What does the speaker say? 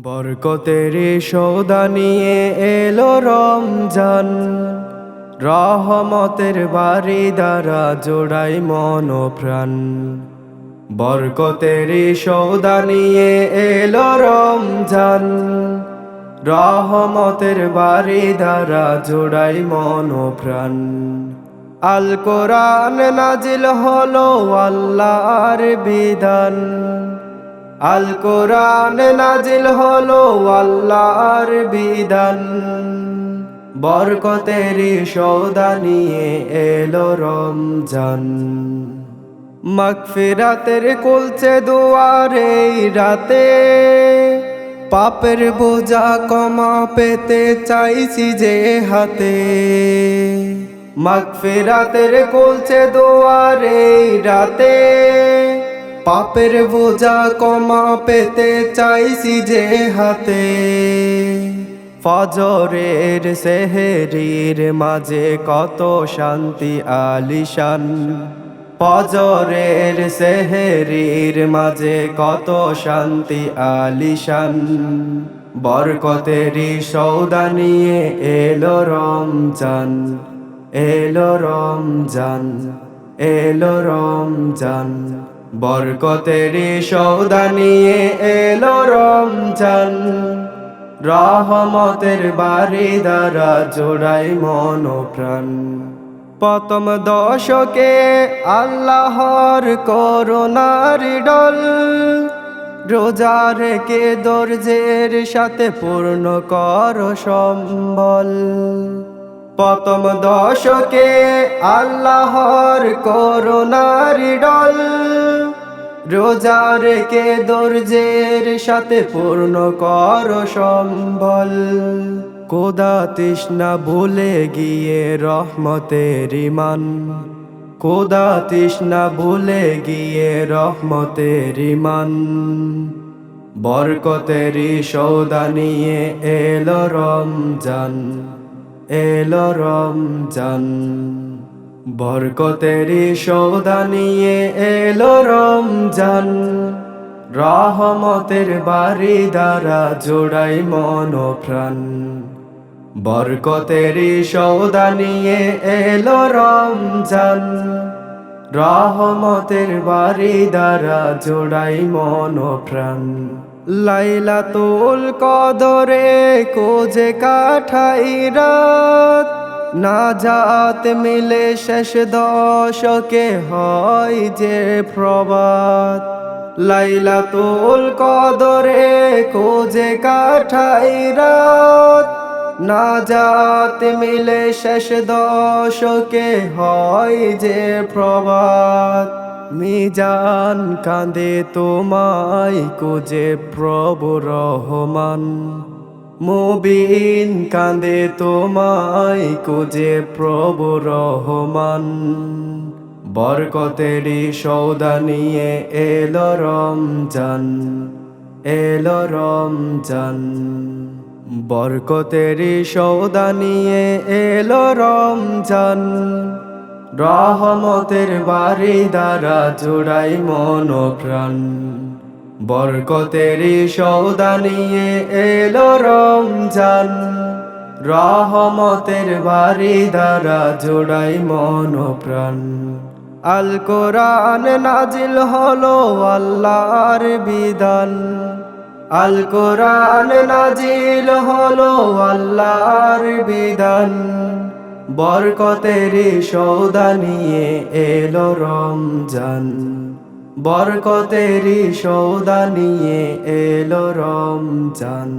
বরকতের সৌদা নিয়ে এলো রমজান, রহমতের বাড়ি দ্বারা জোড়াই মন ও প্রাণ। বরকতের সৌদা নিয়ে এলো রমজান, রহমতের বাড়ি দ্বারা জোড়াই মন ও প্রাণ। আল কোরআন নাজিল হলো আল্লাহর বিধান, আল কোরআন নাজিল হলো আল্লাহর বিধান। বরকতেরই সৌদা নিয়ে এলো রমজান, মাগফিরাতের কুলছে দুয়ারে রাতে। পাপের বোঝা কমা পেতে চাইছি যে হাতে, মাগফিরাতের কুলছে দুয়ারে রাতে। পাপের বোঝা কমা পেতে চাইছি যে হাতে। ফজরের সেহরির মাঝে কত শান্তি আলিশান, ফজরের সেহরির মাঝে কত শান্তি আলিশান। বরকতেরই সৌদা নিয়ে এলো রমজান, এলো রমজান, এলো রমজান। বরকতেরই সৌদা নিয়ে এলো রমজান, রহমতের বাড়ি দ্বারা জোড়াই মন ও প্রাণ। প্রথম দশকে আল্লাহর করুণার ডল, রোজা রেখে ধৈর্যের সাথে পূর্ণ কর সম্বল। প্রথম দশকে আল্লাহর করুণার ডল, রোজা রেখে ধৈর্যের সাথে পূর্ণ কর সম্বল। কোদা তৃষ্ণা ভুলে গিয়ে রহমতের ইমান, কোদা তৃষ্ণা ভুলে গিয়ে রহমতের ইমান। বরকতেরই সৌদা নিয়ে এলো রমজান, এলো রমজান। বরকতেরই সৌদা নিয়ে এলো রমজান, রহমতের বাড়ি দ্বারা জোড়াই মন ও প্রাণ। বরকতেরই সৌদা নিয়ে এলো রমজান, রহমতের বাড়ি দ্বারা জোড়াই মন ও প্রাণ। লাইলাতুল কদরে কোজে কাঠাই রাত, নাজাত মিলে শেষ দশকে হয় যে প্রভাত। লাইলাতুল কদরে কোজে কাঠাই রাত, নাজাত মিলে শেষ দশকে হয় যে প্রভাত। মিজান কাঁদে তোমায় কোজে প্রভু রহমান, মুবিন কাঁদে তোমায় কোজে প্রভু রহমান। বরকতেরই সৌদা নিয়ে এলো রমজান, এলো রমজান। বরকতেরই সৌদা নিয়ে এলো রমজান, রহমতের বাড়ি দ্বারা জোড়াই মন ও প্রাণ। বরকতেরই সৌদা নিয়ে এলো রমজান, রহমতের বাড়ি দ্বারা জোড়াই মন ও প্রাণ। আল কোরআন নাজিল হলো আল্লাহর বিধান, আল কোরআন নাজিল হলো আল্লাহর বিধান। বরকতেরই সৌদা নিয়ে এলো রমজান, বরকতেরই সৌদা নিয়ে এলো রমজান।